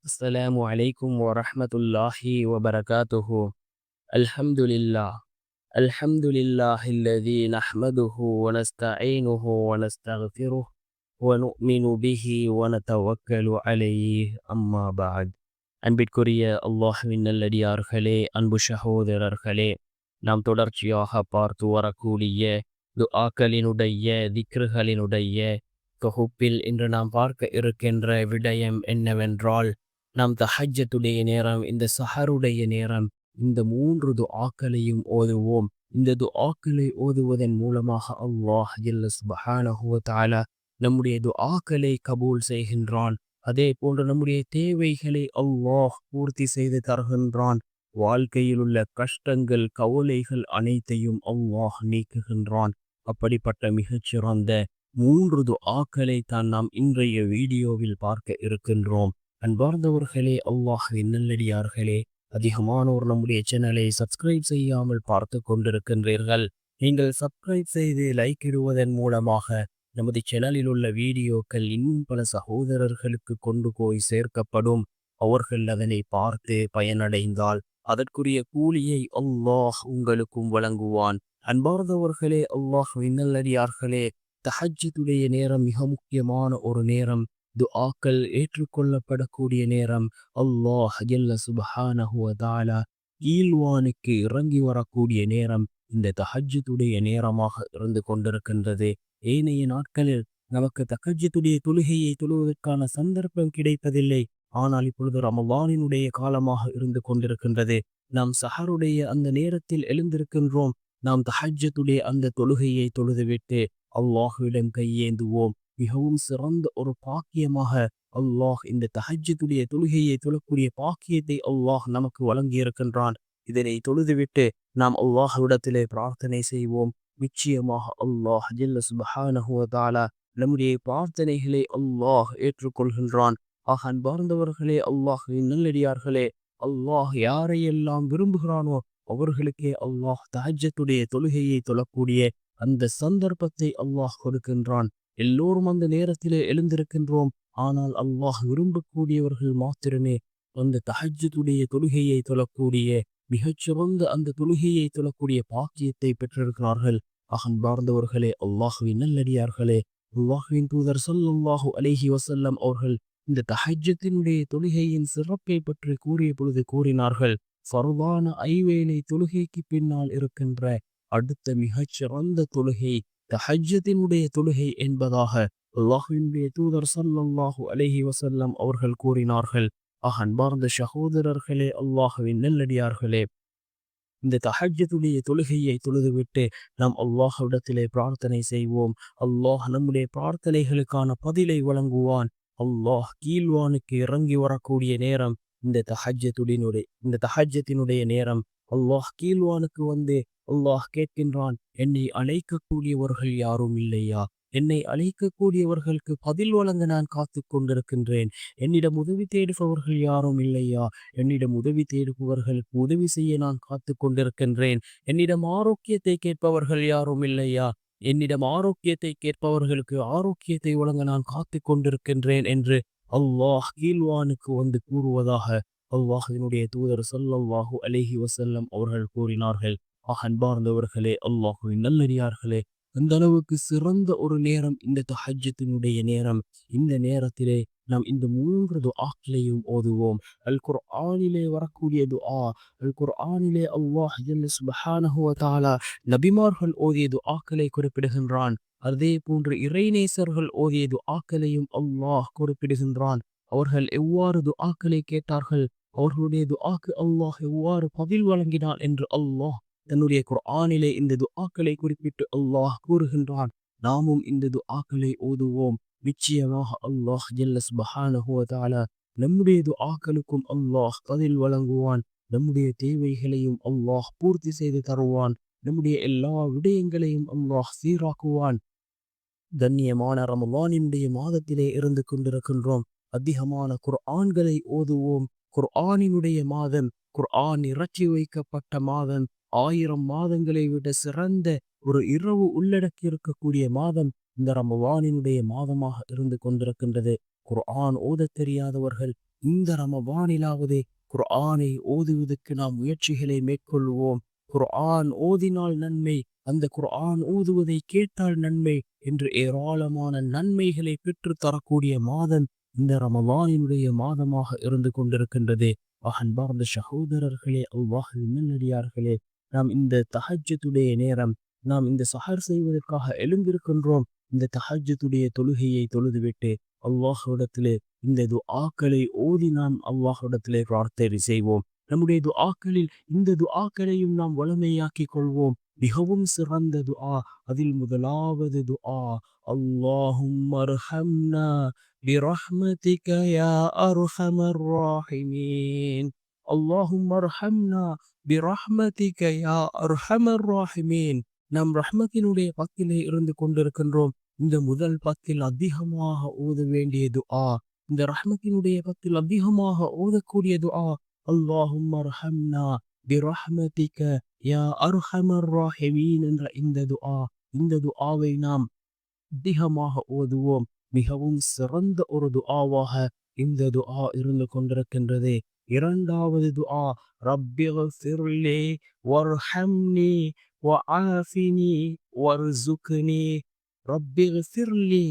السلام عليكم ورحمة الله وبركاته. الحمد لله. الحمد لله الذي نحمده ونستعينه ونستغفره ونؤمن به ونتوكل عليه أما بعد. அன்பிற்குரிய அல்லாஹ்வின் நல்லடியார்களே, அன்பு சகோதரர்களே, நாம் தொடர்ச்சியாக பார்த்து வரக்கூடிய துஆக்களினுடைய திக்ருகளினுடைய தொகுப்பில் இன்று நாம் பார்க்க இருக்கின்ற விடயம் என்னவென்றால், நாம் தஹஜ்ஜத்துடைய நேரம், இந்த சஹருடைய நேரம், இந்த 3 துஆக்களையும் ஓதுவோம். இந்த துஆக்களை ஓதுவதன் மூலமாக அல்லாஹ் ஜல்ல சுப்ஹானஹு வ தஆலா நம்முடைய துஆக்களை கபூல் செய்கின்றான். அதே போன்று நம்முடைய தேவைகளை அல்லாஹ் பூர்த்தி செய்து தருகின்றான். வாழ்க்கையில் உள்ள கஷ்டங்கள், கவலைகள் அனைத்தையும் அல்லாஹ் நீக்குகின்றான். அப்படிப்பட்ட மிகச்சிறந்த 3 துஆக்களை தான் நாம் இன்றைய வீடியோவில் பார்க்க இருக்கின்றோம். அன்பார்ந்தவர்களே, அல்லாஹ்வின் நல்லடியார்களே, அதிகமானோர் நம்முடைய சேனலை சப்ஸ்கிரைப் செய்யாமல் பார்த்து கொண்டிருக்கின்றீர்கள். நீங்கள் சப்ஸ்கிரைப் செய்து லைக் இடுவதன் மூலமாக நமது சேனலில் உள்ள வீடியோக்கள் இன்னும் பல சகோதரர்களுக்கு கொண்டு போய் சேர்க்கப்படும். அவர்கள் அதனை பார்த்து பயனடைந்தால் அதற்குரிய கூலியை அல்லாஹ் உங்களுக்கும் வழங்குவான். அன்பார்ந்தவர்களே, அல்லாஹ்வின் நல்லடியார்களே, தஹஜ்ஜுடைய நேரம் மிக முக்கியமான ஒரு நேரம். துஆக்கள் ஏற்றுக்கொள்ளப்படக்கூடிய நேரம். அல்லாஹ் ஜல்ல சுப்ஹானஹு வ தஆலா ஈல்வானுக்கு இறங்கி வரக்கூடிய நேரம் இந்த தஹஜ்ஜுடைய நேரமாக இருந்து கொண்டிருக்கின்றது. ஏனைய நாட்களில் நமக்கு தஹஜ்ஜுடைய தொழுகையை தொழுவதற்கான சந்தர்ப்பம் கிடைப்பதில்லை. ஆனால் இப்பொழுது ரமலானினுடைய காலமாக இருந்து கொண்டிருக்கின்றது. நாம் சஹருடைய அந்த நேரத்தில் எழுந்திருக்கின்றோம். நாம் தஹஜ்ஜுடைய அந்த தொழுகையை தொழுதுவிட்டு அல்லாஹ்விடம் கையேந்துவோம். மிகவும் சிறந்த ஒரு பாக்கியமாக அல்லாஹ் இந்த தஹஜ்ஜுடைய தொழுகையை தொழக்கூடிய பாக்கியத்தை அல்லாஹ் நமக்கு வழங்கி இருக்கின்றான். இதனை தொழுதுவிட்டு நாம் அல்லாஹ்விடத்திலே பிரார்த்தனை செய்வோம். நிச்சயமாக அல்லாஹ் ஜல்ல சுப்ஹானஹு வ தஆலா நம்முடைய பிரார்த்தனைகளை அல்லாஹ் ஏற்றுக்கொள்கின்றான். ஆக அன்பார்ந்தவர்களே, அல்லாஹ்வின் நல்லடியார்களே, அல்லாஹ் யாரையெல்லாம் விரும்புகிறானோ அவர்களுக்கே அல்லாஹ் தஹஜ்ஜுடைய தொழுகையை தொழக்கூடிய அந்த சந்தர்ப்பத்தை அல்லாஹ் கொடுக்கின்றான். எல்லோரும் அந்த நேரத்திலே எழுந்திருக்கின்றோம். ஆனால் அல்லாஹ் விரும்பக்கூடியவர்கள் மாத்திரமே அந்த தஹஜ்ஜுடைய தொழுகையை தொழக்கூடிய மிகச்சிறந்த அந்த தொழுகையை தொழக்கூடிய பாக்கியத்தை பெற்றிருக்கிறார்கள். அன்பார்ந்தவர்களே, அல்லாஹ்வின் நல்லடியார்களே, அல்லாஹ்வின் தூதர் ஸல்லல்லாஹு அலைஹி வஸல்லம் அவர்கள் இந்த தஹஜ்ஜுடைய தொழுகையின் சிறப்பை பற்றி கூறிய பொழுது கூறினார்கள், ஃபர்தான ஐவேளை தொழுகைக்கு பின்னால் இருக்கின்ற அடுத்த மிகச்சிறந்த தொழுகை தஹஜ்ஜுடைய தொழுகை என்பதாக அல்லாஹ்வினுடைய தூதர் ஸல்லல்லாஹு அலைஹி வஸல்லம் அவர்கள் கூறினார்கள். அன்பார்ந்த சகோதரர்களே, அல்லாஹ்வின் நல்லடியார்களே, இந்த தஹஜ்ஜுடைய தொழுகையை தொழுதுவிட்டு நாம் அல்லாஹ்விடத்திலே பிரார்த்தனை செய்வோம். அல்லாஹ் நம்முடைய பிரார்த்தனைகளுக்கான பதிலை வழங்குவான். அல்லாஹ் கீழ்வானுக்கு இறங்கி வரக்கூடிய நேரம் இந்த தஹஜ்ஜுடைய நேரம். அல்லாஹ் கீழ்வானுக்கு வந்து அல்லாஹ் கேட்கின்றான், என்னை அழைக்கக்கூடியவர்கள் யாரும் இல்லையா? என்னை அழைக்கக்கூடியவர்களுக்கு பதில் வழங்க நான் காத்து கொண்டிருக்கின்றேன். என்னிடம் உதவி தேடுபவர்கள் யாரும் இல்லையா? என்னிடம் உதவி தேடுபவர்களுக்கு உதவி செய்ய நான் காத்து கொண்டிருக்கின்றேன். என்னிடம் ஆரோக்கியத்தை கேட்பவர்கள் யாரும் இல்லையா? என்னிடம் ஆரோக்கியத்தை கேட்பவர்களுக்கு ஆரோக்கியத்தை வழங்க நான் காத்து கொண்டிருக்கின்றேன் என்று அல்லாஹ் கீழ்வானுக்கு வந்து கூறுவதாக அல்லாஹ்வினுடைய தூதர் ஸல்லல்லாஹு அலைஹி வஸல்லம் அவர்கள் கூறினார்கள். அன்பார்ந்தவர்களே, அல்லாஹ்வின் நல்லடியார்களே, அந்த அளவுக்கு சிறந்த ஒரு நேரம் இந்த தஹஜ்ஜுடைய நேரம். இந்த நேரத்திலே நாம் இந்த 3 துஆக்களையும் ஓதுவோம். அல் குர்ஆனிலே வரக்கூடிய துஆ, அல் குர்ஆனிலே அல்லாஹ் ஜல்ல சுப்ஹானஹு வ தஆலா நபிமார்கள் ஓதிய துஆக்களை குறிப்பிடுகின்றான். அதே போன்று இறைநேசர்கள் ஓதிய துஆக்களையும் அல்லாஹ் குறிப்பிடுகின்றான். அவர்கள் எவ்வாறு துஆக்களை கேட்டார்கள், அவர்களுடைய துஆக்கு அல்லாஹ் எவ்வாறு பதில் வழங்கினான் என்று அல்லாஹ் தன்னுடைய குர்ஆனிலே இந்த துஆக்களை குறிப்பிட்டு அல்லாஹ் கூறுகின்றான். நாமும் இந்த துஆக்களை ஓதுவோம். நிச்சயமாக அல்லாஹ் ஜல்ல சுப்ஹானஹு வ தஆலா நம்முடைய துஆக்களுக்கும் அல்லாஹ் பதில் வழங்குவான். நம்முடைய தேவைகளையும் அல்லாஹ் பூர்த்தி செய்து தருவான். நம்முடைய எல்லா விடயங்களையும் அல்லாஹ் சீராக்குவான். கண்ணியமான ரமலானினுடைய மாதத்திலே இருந்து கொண்டிருக்கின்றோம். அதிகமான குர்ஆன்களை ஓதுவோம். குர்ஆனினுடைய மாதம், குர்ஆன் இறக்கி வைக்கப்பட்ட மாதம், 1000 மாதங்களை விட சிறந்த ஒரு இரவு உள்ளடக்கி இருக்கக்கூடிய மாதம் இந்த ரமலானினுடைய மாதமாக இருந்து கொண்டிருக்கின்றது. குர்ஆன் ஓதத் தெரியாதவர்கள் இந்த ரமபானிலாவது குர்ஆனை ஓதுவதற்கு நாம் முயற்சிகளை மேற்கொள்வோம். குர்ஆன் ஓதினால் நன்மை, அந்த குர்ஆன் ஓதுவதை கேட்டால் நன்மை என்று ஏராளமான நன்மைகளை பெற்று தரக்கூடிய மாதம் இந்த ரமலானினுடைய மாதமாக இருந்து கொண்டிருக்கின்றது. அன்பார்ந்த சகோதரர்களே, அல்லாஹ்வின் நல்லடியார்களே, நாம் இந்த தஹஜ்ஜுடைய நேரம், நாம் இந்த சஹர் செய்வதற்காக எழுந்திருக்கின்றோம். இந்த தஹஜ்ஜுடைய தொழுகையை தொழுதுவிட்டு அல்லாஹ்விடத்திலே இந்த துஆக்களை ஓதி நாம் அல்லாஹ்விடத்திலே பிரார்த்தனை செய்வோம். நம்முடைய துஆக்களில் இந்த துஆக்களையும் நாம் வளமையாக்கிக் கொள்வோம். மிகவும் சிறந்த துஆ, அதில் முதலாவது துஆ, அல்லாஹும்ம அர்ஹம்னா பிரஹ்மதிக யா அர்ஹமர் ராஹிமீன். அல்லாஹும்ம அர்ஹம்னா பிரஹ்மதிக யா அர்ஹமர் ராஹிமீன். நாம் ரஹ்மத்தினுடைய பத்திலே இருந்து கொண்டிருக்கின்றோம். இந்த முதல் பத்தில் அதிகமாக ஓத வேண்டிய துஆ, இந்த ரஹ்மத்தினுடைய பத்தில் அதிகமாக ஓதக்கூடிய துஆ, அல்லாஹும்ம அர்ஹம்னா பிரஹ்மதிக யா அர்ஹமர் ராஹிமீன் என்ற இந்த துஆ. இந்த துஆவை நாம் அதிகமாக ஓதுவோம். மிகவும் சிறந்த ஒரு துஆவாக இந்த துஆ இருந்து கொண்டிருக்கின்றது. இரண்டாவது துஆ, ரப்பிக்ஃபிர்லி வர்ஹம்னி வஆஃபினி வர்சுக்னி. ரப்பிக்ஃபிர்லி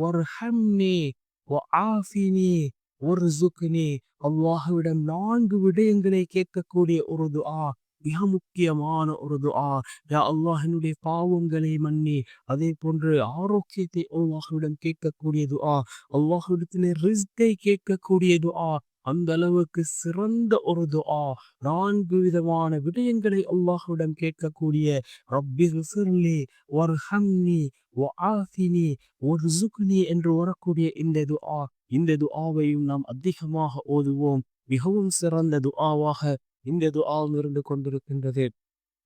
வர்ஹம்னி வஆஃபினி வர்சுக்னி. அல்லாஹ்விடம் 4 விடயங்களை கேட்கக்கூடிய ஒரு துஆ, மிக முக்கியமான ஒரு துஆ. யா அல்லாஹ், என்னுடைய பாவங்களை மன்னி. அதே போன்று ஆரோக்கியத்தை அல்லாஹ்விடம் கேட்கக்கூடிய துஆ, அல்லாஹ்விடத்திலே ரிஸ்கை கேட்கக்கூடிய துஆ. அந்த அளவுக்கு சிறந்த ஒரு துஆ. 4 விதமான விடயங்களை அல்லாஹ்விடம் கேட்கக்கூடிய ரப்பிக்ஃபிர்லி வர்ஹம்னி வஆஃபினி வர்சுக்னி என்று வரக்கூடிய இந்த துஆ. இந்த துஆவையும் நாம் அதிகமாக ஓதுவோம். மிகவும் சிறந்த துஆவாக இந்த துஆ இருந்து கொண்டிருக்கின்றது.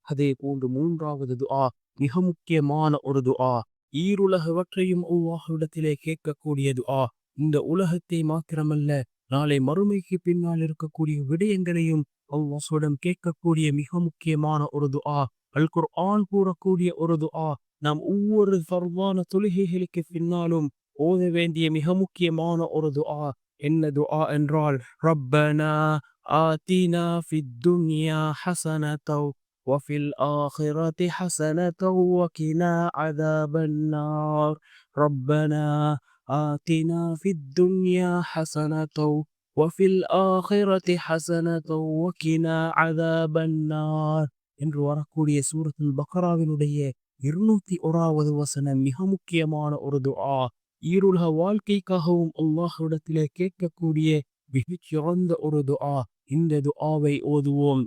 அதே போன்று மூன்றாவது துஆ, மிக முக்கியமான ஒரு துஆ, ஈருலகவற்றையும் அல்லாஹ்விடத்திலே கேட்கக்கூடிய துஆ. இந்த உலகத்தை மாத்திரமல்ல, நாளை மறுமைக்கு பின்னால் இருக்கக்கூடிய விடயங்களையும் அல்லாஹ்விடம் கேட்கக்கூடிய மிக முக்கியமான ஒரு துஆ. அல் குர்ஆன் கூறக்கூடிய ஒரு துஆ. நாம் ஒவ்வொரு ஃபர்தான தொழுகைகளுக்கு பின்னாலும் ஓத வேண்டிய மிக முக்கியமான ஒரு துஆ. என்ன துஆ என்றால், ரப்பனா ஆத்தினா ஃபித் துன்யா ஹஸனத்தவ் وفي الآخرة حسنة وقنا عذاب النار. ربنا آتنا في الدنيا حسنة وفي الآخرة حسنة وقنا عذاب النار என்று வரக்கூடிய சூரத்துல் பக்ராவினுடைய 201வது வசனம் மிக முக்கியமான ஒரு துஆ. ஈருலக வாழ்க்கைக்காகவும் அல்லாஹ்விடத்திலே கேட்கக்கூடிய மிகச் சிறந்த ஒரு துஆ. இந்த துஆவை ஓதுவோம்.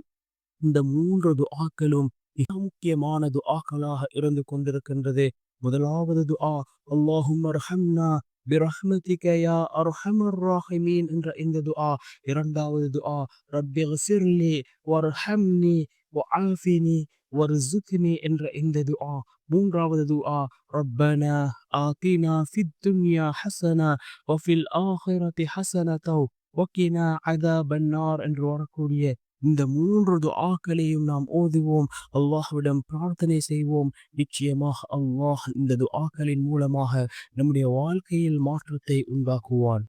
இந்த 3 துஆக்களும் மிக முக்கியமான துஆக்களாக இருந்து கொண்டிருக்கின்றது. முதலாவது துஆ, அல்லாஹும்ம அர்ஹம்னா பிரஹ்மதிக யா அர்ஹமர் ராஹிமீன் என்ற இந்த துஆ. இரண்டாவது துஆ, ரப்பிக்ஃபிர்லி வர்ஹம்னி வஆஃபினி வர்சுக்னி என்ற இந்த துஆ. மூன்றாவது துஆ, ரப்பனா ஆத்தினா ஃபித் துன்யா ஹஸனா வஃபில் ஆখিরাতি ஹஸனத்தவ் வகினா அஸாபன் நார் என்று வரக்கூடிய இந்த 3 துஆக்களையும் நாம் ஓதுவோம். அல்லாஹ்விடம் பிரார்த்தனை செய்வோம். நிச்சயமாக அல்லாஹ் இந்த துஆக்களின் மூலமாக நம்முடைய வாழ்க்கையில் மாற்றத்தை உண்டாக்குவான்.